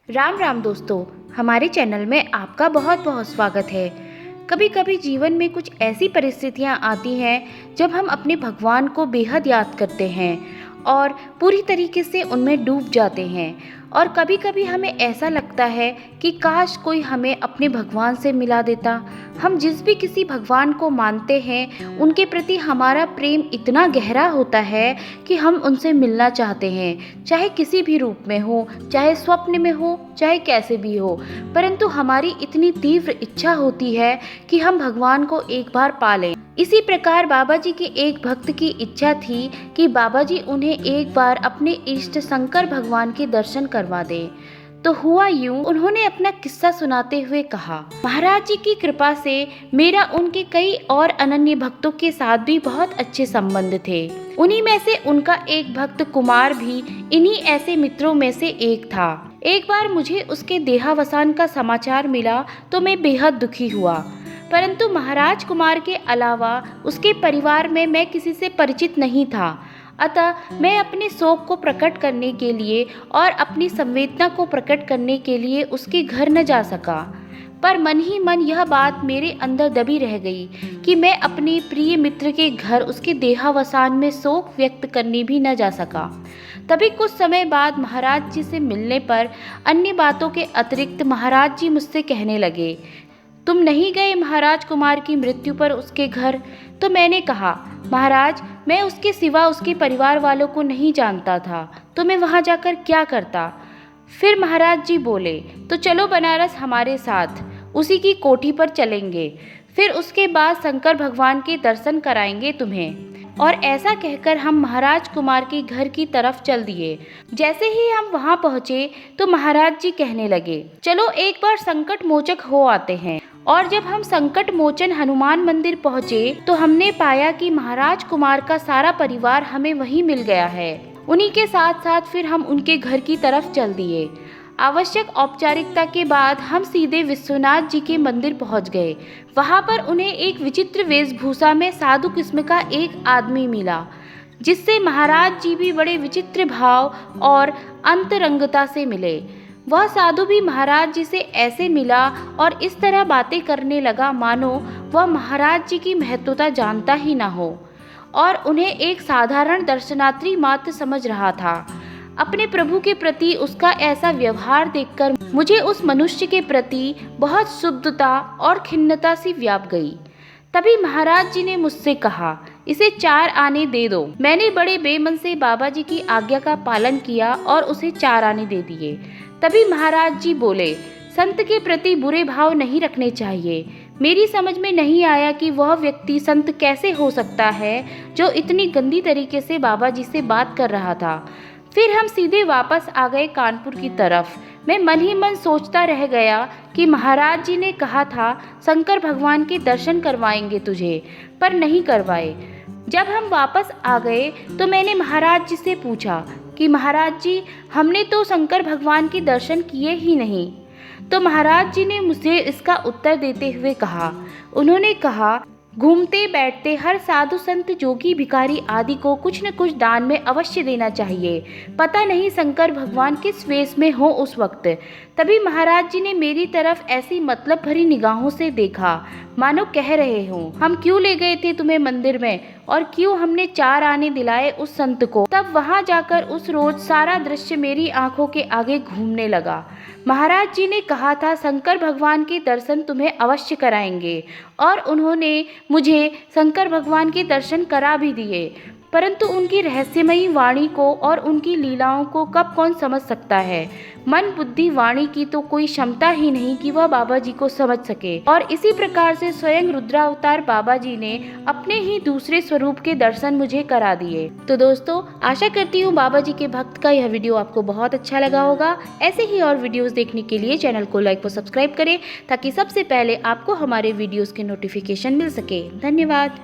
राम राम दोस्तों, हमारे चैनल में आपका बहुत बहुत स्वागत है। कभी कभी जीवन में कुछ ऐसी परिस्थितियां आती हैं जब हम अपने भगवान को बेहद याद करते हैं और पूरी तरीके से उनमें डूब जाते हैं। और कभी कभी हमें ऐसा लगता है कि काश कोई हमें अपने भगवान से मिला देता। हम जिस भी किसी भगवान को मानते हैं उनके प्रति हमारा प्रेम इतना गहरा होता है कि हम उनसे मिलना चाहते हैं, चाहे किसी भी रूप में हो, चाहे स्वप्न में हो, चाहे कैसे भी हो। परंतु हमारी इतनी तीव्र इच्छा होती है कि हम भगवान को एक बार पा लें। इसी प्रकार बाबा जी के एक भक्त की इच्छा थी कि बाबा जी उन्हें एक बार अपने इष्ट शंकर भगवान के दर्शन करवा दें। तो हुआ यूं, उन्होंने अपना किस्सा सुनाते हुए कहा, महाराज जी की कृपा से मेरा उनके कई और अनन्य भक्तों के साथ भी बहुत अच्छे संबंध थे। उन्हीं में से उनका एक भक्त कुमार भी इन्हीं ऐसे मित्रों में से एक था। एक बार मुझे उसके देहावसान का समाचार मिला तो मैं बेहद दुखी हुआ। परंतु महाराज कुमार के अलावा उसके परिवार में मैं किसी से परिचित नहीं था। अतः मैं अपने शोक को प्रकट करने के लिए और अपनी संवेदना को प्रकट करने के लिए उसके घर न जा सका। पर मन ही मन यह बात मेरे अंदर दबी रह गई कि मैं अपने प्रिय मित्र के घर उसके देहावसान में शोक व्यक्त करने भी न जा सका। तभी कुछ समय बाद महाराज जी से मिलने पर अन्य बातों के अतिरिक्त महाराज जी मुझसे कहने लगे, तुम नहीं गए महाराज कुमार की मृत्यु पर उसके घर? तो मैंने कहा, महाराज मैं उसके सिवा उसके परिवार वालों को नहीं जानता था, तो मैं वहाँ जाकर क्या करता। फिर महाराज जी बोले, तो चलो बनारस हमारे साथ, उसी की कोठी पर चलेंगे, फिर उसके बाद शंकर भगवान के दर्शन कराएंगे तुम्हें। और ऐसा कहकर हम महाराज कुमार के घर की तरफ चल दिए। जैसे ही हम वहां पहुंचे तो महाराज जी कहने लगे, चलो एक बार संकट मोचक हो आते हैं। और जब हम संकट मोचन हनुमान मंदिर पहुंचे तो हमने पाया कि महाराज कुमार का सारा परिवार हमें वहीं मिल गया है। उन्हीं के साथ साथ फिर हम उनके घर की तरफ चल दिए। आवश्यक औपचारिकता के बाद हम सीधे विश्वनाथ जी के मंदिर पहुंच गए। वहां पर उन्हें एक विचित्र वेशभूषा में साधु किस्म का एक आदमी मिला, जिससे महाराज जी भी बड़े विचित्र भाव और अंतरंगता से मिले। वह साधु भी महाराज जी से ऐसे मिला और इस तरह बातें करने लगा मानो वह महाराज जी की महत्वता जानता ही न हो और उन्हें एक साधारण दर्शनार्थी मात्र समझ रहा था। अपने प्रभु के प्रति उसका ऐसा व्यवहार देखकर मुझे उस मनुष्य के प्रति बहुत शुद्धता और खिन्नता सी व्याप गई। तभी महाराज जी ने मुझसे कहा, इसे 4 आने दे दो। मैंने बड़े बेमन से बाबा जी की आज्ञा का पालन किया और उसे 4 आने दे दिए। तभी महाराज जी बोले, संत के प्रति बुरे भाव नहीं रखने चाहिए। मेरी समझ में नहीं आया कि वह व्यक्ति संत कैसे हो सकता है जो इतनी गंदी तरीके से बाबा जी से बात कर रहा था। फिर हम सीधे वापस आ गए कानपुर की तरफ। मैं मन ही मन सोचता रह गया कि महाराज जी ने कहा था शंकर भगवान के दर्शन करवाएंगे तुझे, पर नहीं करवाए। जब हम वापस आ गए तो मैंने महाराज जी से पूछा कि महाराज जी हमने तो शंकर भगवान के दर्शन किए ही नहीं। तो महाराज जी ने मुझे इसका उत्तर देते हुए कहा, उन्होंने कहा, घूमते बैठते हर साधु संत जोगी भिखारी आदि को कुछ न कुछ दान में अवश्य देना चाहिए। पता नहीं शंकर भगवान किस वेश में हो उस वक्त। तभी महाराज जी ने मेरी तरफ ऐसी मतलब भरी निगाहों से देखा मानो कह रहे हो, हम क्यों ले गए थे तुम्हें मंदिर में और क्यों हमने 4 आने दिलाए उस संत को। तब वहां जाकर उस रोज सारा दृश्य मेरी आंखों के आगे घूमने लगा। महाराज जी ने कहा था शंकर भगवान के दर्शन तुम्हें अवश्य कराएंगे और उन्होंने मुझे शंकर भगवान के दर्शन करा भी दिए। परंतु उनकी रहस्यमयी वाणी को और उनकी लीलाओं को कब कौन समझ सकता है। मन बुद्धि वाणी की तो कोई क्षमता ही नहीं कि वह बाबा जी को समझ सके। और इसी प्रकार से स्वयं रुद्रावतार बाबा जी ने अपने ही दूसरे स्वरूप के दर्शन मुझे करा दिए। तो दोस्तों, आशा करती हूँ बाबा जी के भक्त का यह वीडियो आपको बहुत अच्छा लगा होगा। ऐसे ही और वीडियोस देखने के लिए चैनल को लाइक व सब्सक्राइब करें ताकि सबसे पहले आपको हमारे वीडियोस के नोटिफिकेशन मिल सके। धन्यवाद।